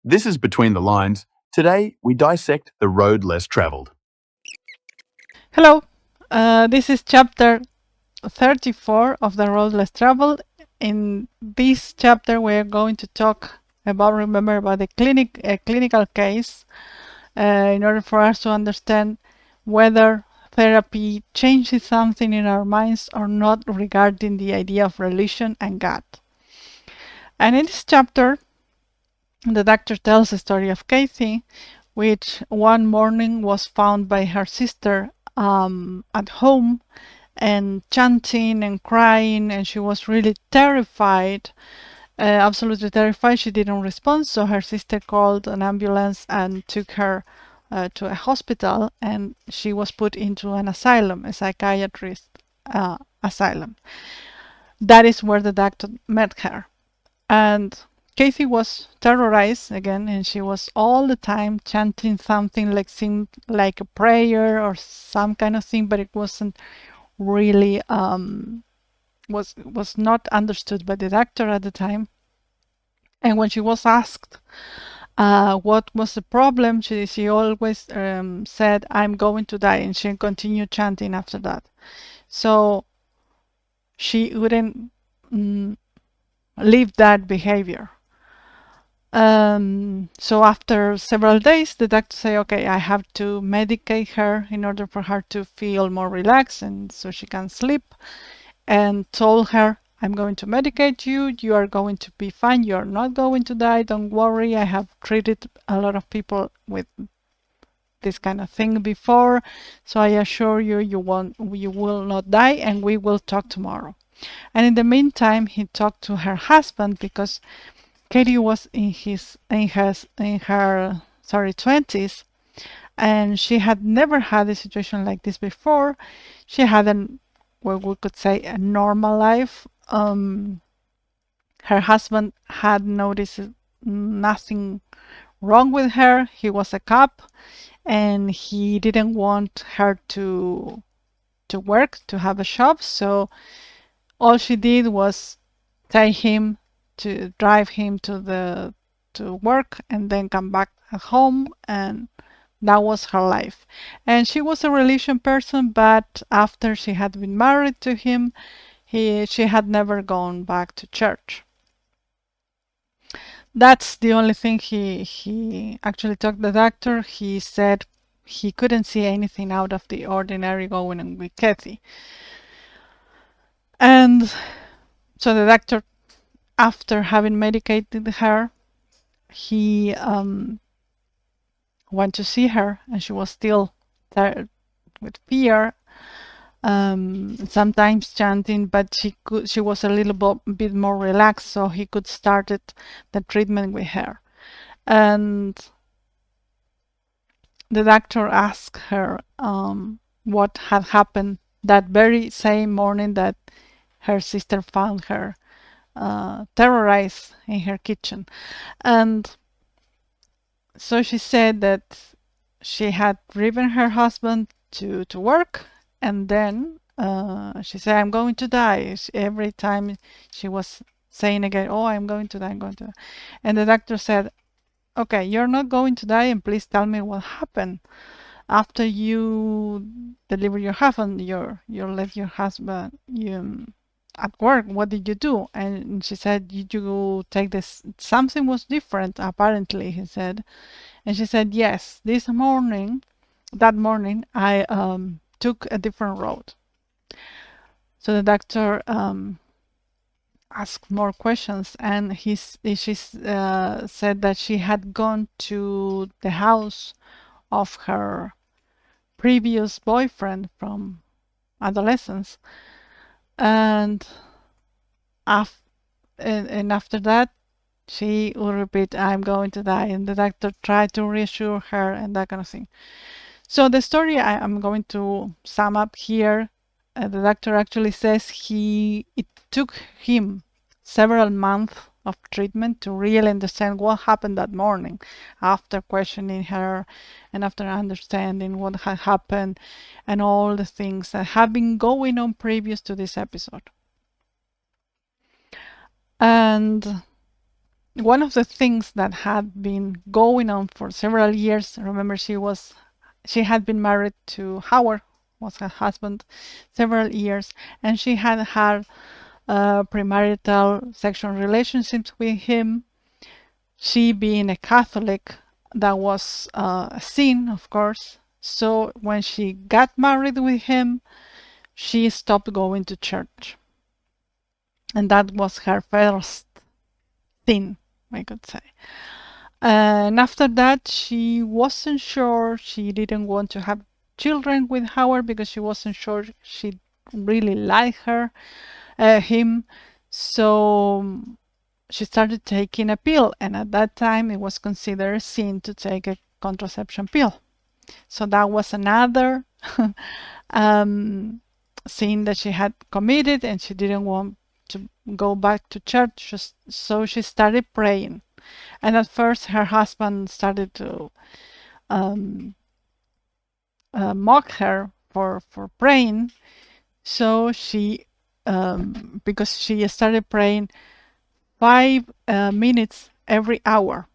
This is Between the Lines. Today, we dissect the road less traveled. Hello, this is chapter 34 of The Road Less Traveled. In this chapter, we are going to talk about the clinical case in order for us to understand whether therapy changes something in our minds or not regarding the idea of religion and God. And in this chapter, the doctor tells the story of Kathy, which one morning was found by her sister at home and chanting and crying, and she was really terrified, absolutely terrified. She didn't respond, so her sister called an ambulance and took her to a hospital, and she was put into an asylum, a psychiatrist asylum. That is where the doctor met her. And Casey was terrorized again, and she was all the time chanting something like seemed like a prayer or some kind of thing, but it wasn't really was not understood by the doctor at the time. And when she was asked what was the problem, she always said, "I'm going to die," and she continued chanting after that. So she wouldn't leave that behavior. So after several days, the doctor say, "Okay, I have to medicate her in order for her to feel more relaxed and so she can sleep." And told her, "I'm going to medicate you. You are going to be fine. You are not going to die. Don't worry. I have treated a lot of people with this kind of thing before, so I assure you, you will not die, and we will talk tomorrow." And in the meantime, he talked to her husband because Katie was in her 20s, and she had never had a situation like this before. She had what we could say a normal life. Her husband had noticed nothing wrong with her. He was a cop, and he didn't want her to work, to have a job. So all she did was take him to drive him to work and then come back at home, and that was her life. And she was a religious person, but after she had been married to him, she had never gone back to church. That's the only thing he actually talked to the doctor. He said he couldn't see anything out of the ordinary going on with Kathy. And so the doctor, after having medicated her, he went to see her, and she was still there with fear, sometimes chanting, but she was a little bit more relaxed, so he could start the treatment with her. And the doctor asked her what had happened that very same morning that her sister found her terrorized in her kitchen. And so she said that she had driven her husband to work, and then she said, "I'm going to die." Every time she was saying again, "Oh, I'm going to die, I'm going to die." And the doctor said, "Okay, you're not going to die, and please tell me what happened. After you deliver your husband, you left your husband at work. What did you do?" And she said, "You take this. Something was different, apparently," he said. And she said, "Yes, that morning, I took a different road." So the doctor asked more questions, and she said that she had gone to the house of her previous boyfriend from adolescence, and, af- and after that, she would repeat, "I'm going to die," and the doctor tried to reassure her and that kind of thing. So the story I'm going to sum up here. The doctor actually says it took him several months of treatment to really understand what happened that morning, after questioning her and after understanding what had happened and all the things that have been going on previous to this episode. And one of the things that had been going on for several years, remember she had been married to Howard, was her husband, several years, and she had had premarital sexual relationships with him. She being a Catholic, that was a sin, of course. So when she got married with him, she stopped going to church. And that was her first sin, I could say. And after that, she wasn't sure. She didn't want to have children with Howard because she wasn't sure she really liked him. So she started taking a pill, and at that time it was considered a sin to take a contraception pill. So that was another um, sin that she had committed, and she didn't want to go back to church. So she started praying. And at first, her husband started to mock her for praying. So she, because she started praying 5 minutes every hour.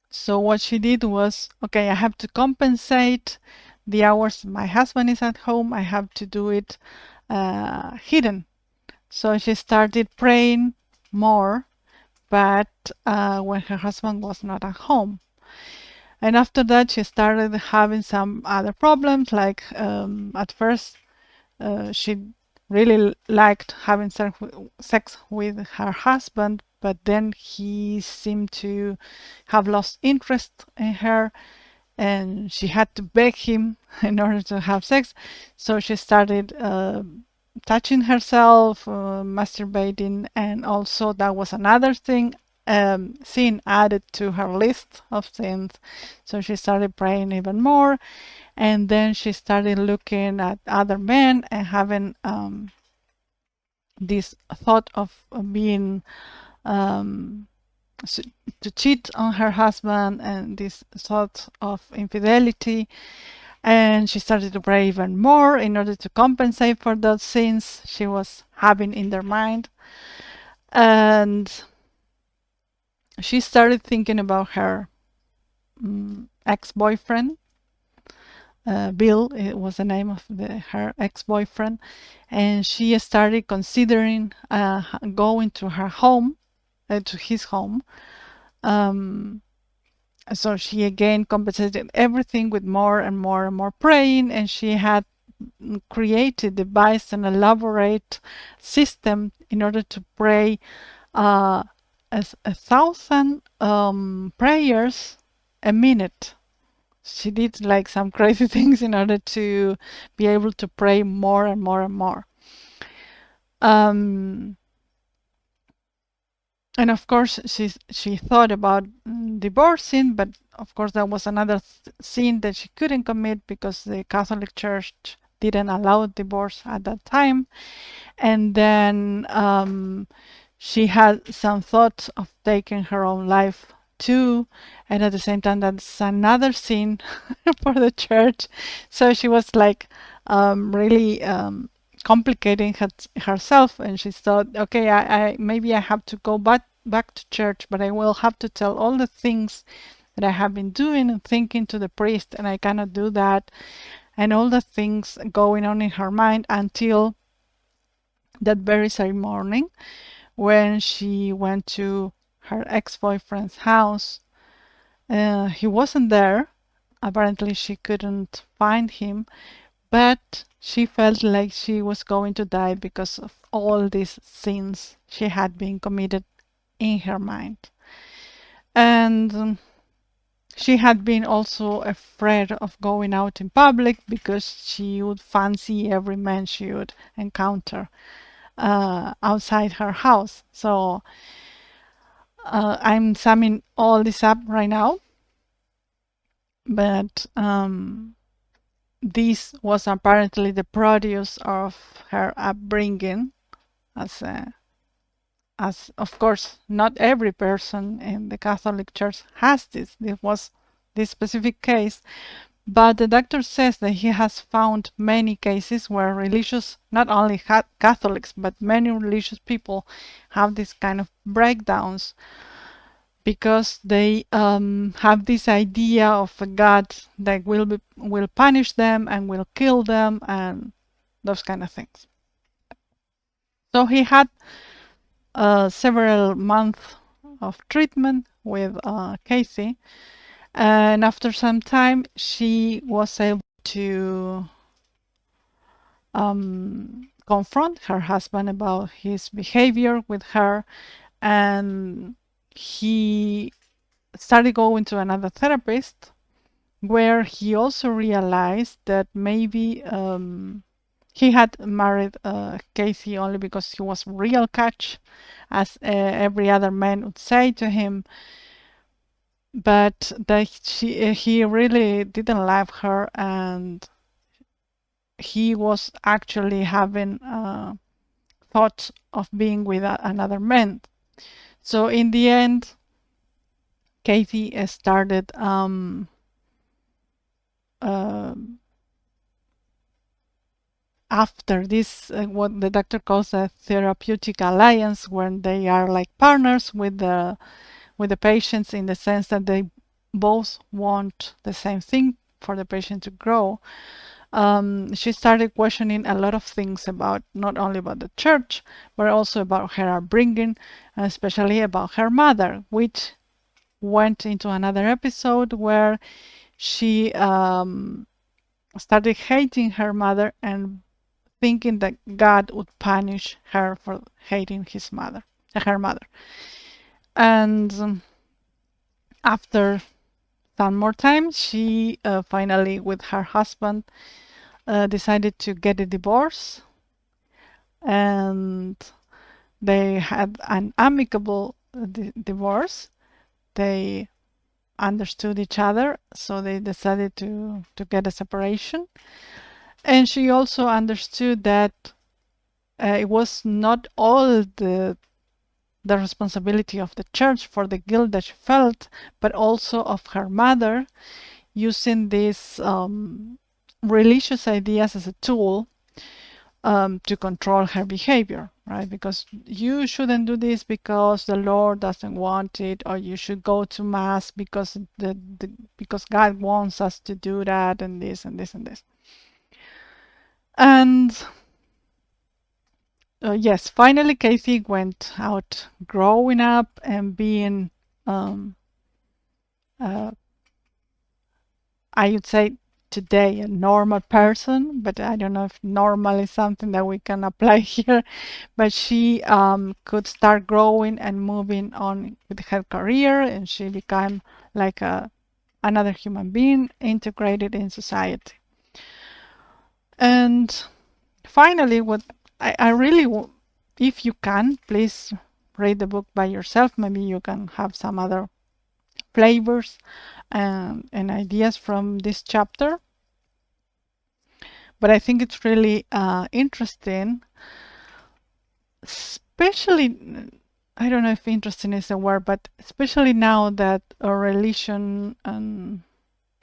So what she did was, okay, I have to compensate the hours my husband is at home. I have to do it hidden. So she started praying more, but when her husband was not at home. And after that, she started having some other problems. Like at first, she really liked having sex with her husband, but then he seemed to have lost interest in her, and she had to beg him in order to have sex. So she started touching herself, masturbating, and also that was another thing, sin added to her list of sins. So she started praying even more, and then she started looking at other men and having this thought of being um, to cheat on her husband, and this thought of infidelity. And she started to pray even more in order to compensate for those sins she was having in their mind. And she started thinking about her ex-boyfriend. Bill, it was the name of her ex-boyfriend, and she started considering going to her home, to his home. So she again compensated everything with more and more and more praying, and she had created, devised an elaborate system in order to pray as 1,000 prayers a minute. She did like some crazy things in order to be able to pray more and more and more. And of course, she thought about divorcing, but of course, that was another sin that she couldn't commit because the Catholic Church didn't allow divorce at that time. And then she had some thoughts of taking her own life too, and at the same time, that's another sin for the church. So she was like really complicating herself, and she thought, okay, I maybe I have to go back to church, but I will have to tell all the things that I have been doing and thinking to the priest, and I cannot do that, and all the things going on in her mind until that very same morning when she went to her ex-boyfriend's house. He wasn't there. Apparently, she couldn't find him, but she felt like she was going to die because of all these sins she had been committed in her mind. And she had been also afraid of going out in public because she would fancy every man she would encounter outside her house. So I'm summing all this up right now, but this was apparently the produce of her upbringing, as of course not every person in the Catholic Church has this. This was this specific case, But the doctor says that he has found many cases where religious, not only Catholics, but many religious people have this kind of breakdowns because they have this idea of a God that will punish them and will kill them and those kind of things. So he had several months of treatment with Casey, and after some time, she was able to confront her husband about his behavior with her, and he started going to another therapist where he also realized that maybe he had married Casey only because he was real catch, as every other man would say to him, but that he really didn't love her, and he was actually having thoughts of being with another man. So in the end, Casey started after this, what the doctor calls a therapeutic alliance, when they are like partners with the patients, in the sense that they both want the same thing for the patient to grow. She started questioning a lot of things about, not only about the church, but also about her upbringing, and especially about her mother, which went into another episode where she started hating her mother and thinking that God would punish her for hating her mother. And after some more time, she finally, with her husband, decided to get a divorce, and they had an amicable divorce. They understood each other, so they decided to get a separation. And she also understood that it was not all the responsibility of the church for the guilt that she felt, but also of her mother, using these religious ideas as a tool to control her behavior, right? Because you shouldn't do this because the Lord doesn't want it, or you should go to mass because because God wants us to do that, and this and this and this. And yes, finally Casey went out growing up and being uh, I would say today a normal person, but I don't know if normal is something that we can apply here. But she could start growing and moving on with her career, and she became like another human being integrated in society. And finally, what I really, if you can, please read the book by yourself. Maybe you can have some other flavors and ideas from this chapter. But I think it's really interesting, especially, I don't know if interesting is a word, but especially now that religion and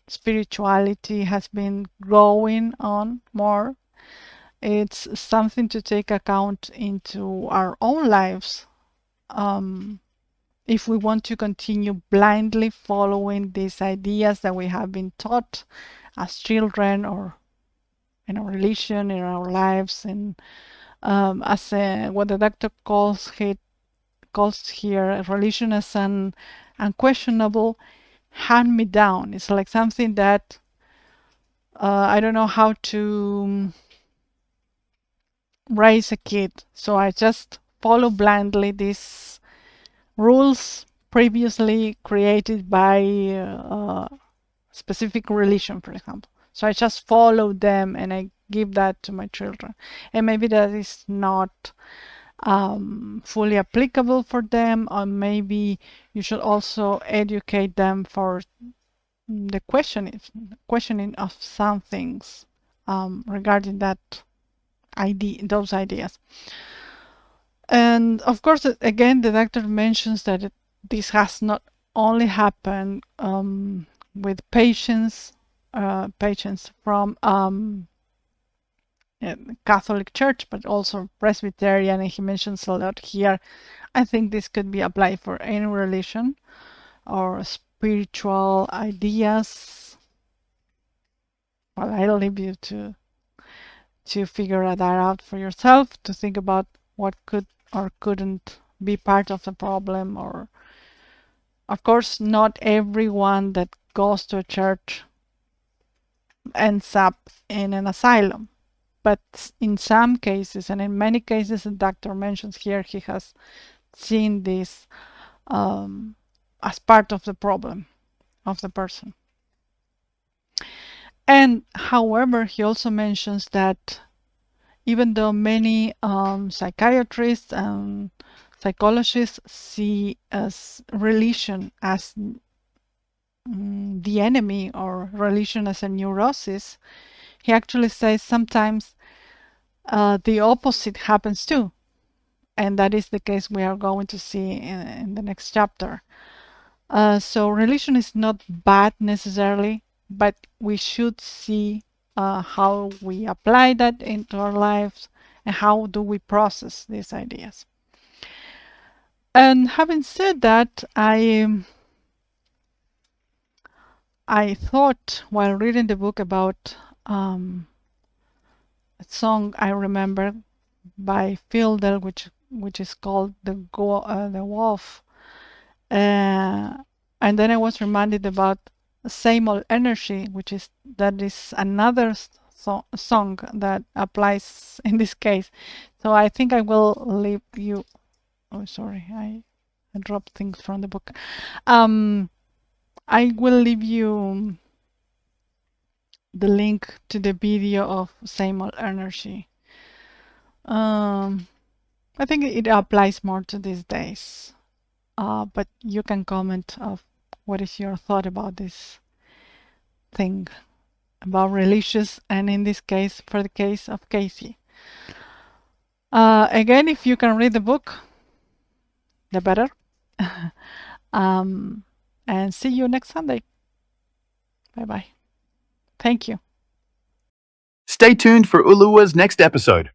spirituality has been growing on more. It's something to take account into our own lives. If we want to continue blindly following these ideas that we have been taught as children, or in our religion, in our lives, and as what the doctor calls here religion as an unquestionable hand me down. It's like something that I don't know how to raise a kid, so I just follow blindly these rules previously created by specific religion, for example. So I just follow them and I give that to my children. And maybe that is not fully applicable for them, or maybe you should also educate them for the questioning of some things regarding those ideas. And of course, again, the doctor mentions that this has not only happened with patients patients from Catholic Church, but also Presbyterian, and he mentions a lot here. I think this could be applied for any religion or spiritual ideas. Well, I'll leave you to figure that out for yourself, to think about what could or couldn't be part of the problem. Or, of course, not everyone that goes to a church ends up in an asylum. But in some cases, and in many cases, the doctor mentions here, he has seen this as part of the problem of the person. And however, he also mentions that even though many psychiatrists and psychologists see as religion as the enemy, or religion as a neurosis, he actually says sometimes the opposite happens too. And that is the case we are going to see in the next chapter. So religion is not bad necessarily, but we should see how we apply that into our lives and how do we process these ideas. And having said that, I thought while reading the book about a song I remember by Fieldel, which is called the Wolf. And then I was reminded about Same Old Energy, that is another song that applies in this case. So I think I will leave you. Oh, sorry, I dropped things from the book. I will leave you the link to the video of Same Old Energy. I think it applies more to these days. But you can comment of what is your thought about this thing about religious, and in this case, for the case of Casey. Again, if you can read the book, the better. And see you next Sunday. Bye bye. Thank you. Stay tuned for Uluwa's next episode.